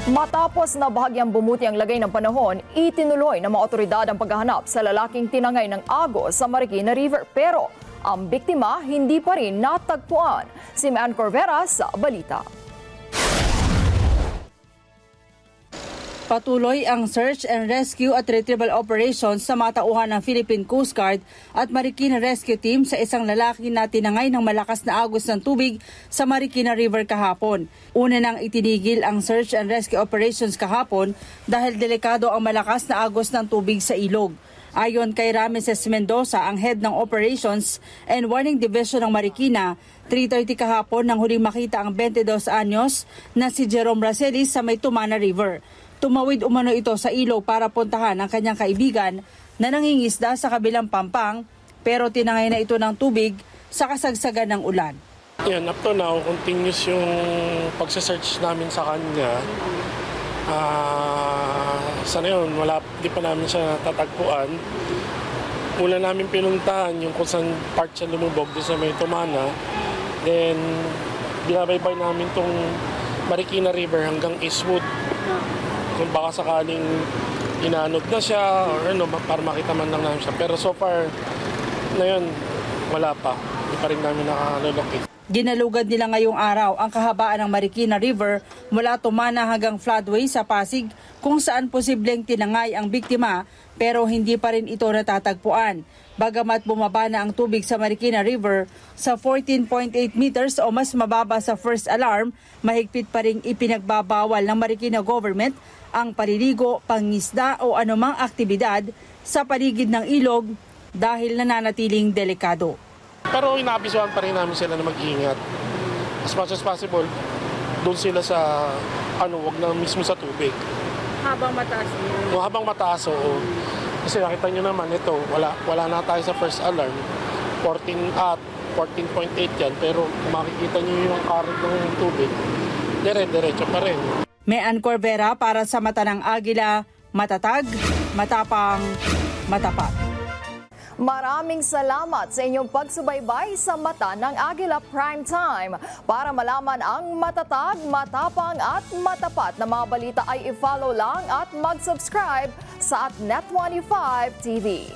Matapos na bahagyang bumuti ang lagay ng panahon, itinuloy ng mga otoridad ang paghahanap sa lalaking tinangay ng agos sa Marikina River. Pero ang biktima hindi pa rin natagpuan. Si Mean Corvera sa balita. Patuloy ang search and rescue at retrieval operations sa mga tauhan ng Philippine Coast Guard at Marikina Rescue Team sa isang lalaki na tinangay ng malakas na agos ng tubig sa Marikina River kahapon. Una nang itinigil ang search and rescue operations kahapon dahil delikado ang malakas na agos ng tubig sa ilog. Ayon kay Rameses Mendoza, ang head ng Operations and Warning Division ng Marikina, 3:30 kahapon nang huling makita ang 22 anyos na si Jerome Racelis sa may Tumana River. Tumawid umano ito sa ilog para puntahan ang kanyang kaibigan na nangingisda sa kabilang pampang, pero tinangay na ito ng tubig sa kasagsagan ng ulan. Yan, up to now, continuous yung pagsasearch namin sa kanya. Sana yun, di pa namin siya tatagpuan. Una namin pinuntahan yung kung saan part siya lumubog doon sa may Tumana. Then, binabaybay namin tong Marikina River hanggang Eastwood. Kung baka sakaling inanod na siya or ano, para makita man lang namin siya. Pero so far na yun, wala pa. Hindi pa rin namin nakalulokit. Ginalugad nila ngayong araw ang kahabaan ng Marikina River mula Tumana hanggang floodway sa Pasig kung saan posibleng tinangay ang biktima pero hindi pa rin ito natatagpuan. Bagamat bumaba na ang tubig sa Marikina River sa 14.8 meters o mas mababa sa first alarm, mahigpit pa rin ipinagbabawal ng Marikina government ang paliligo, pangisda o anumang aktibidad sa paligid ng ilog dahil nananatiling delikado. Pero inaabisuhan pa rin namin sila na mag-iingat. As much as possible, doon sila sa, wag na mismo sa tubig. Habang mataas yun? Habang mataas, oo. Kasi nakita nyo naman, ito, wala na tayo sa first alarm. 14.8 yan, pero makikita nyo yung current ng tubig, dire-diretso pa rin. Mean Corvera para sa Mata ng Agila, matatag, matapang, matapat. Maraming salamat sa inyong pagsubaybay sa Mata ng Agila Primetime. Para malaman ang matatag, matapang at matapat na mga balita ay i-follow lang at mag-subscribe sa @Net25 TV.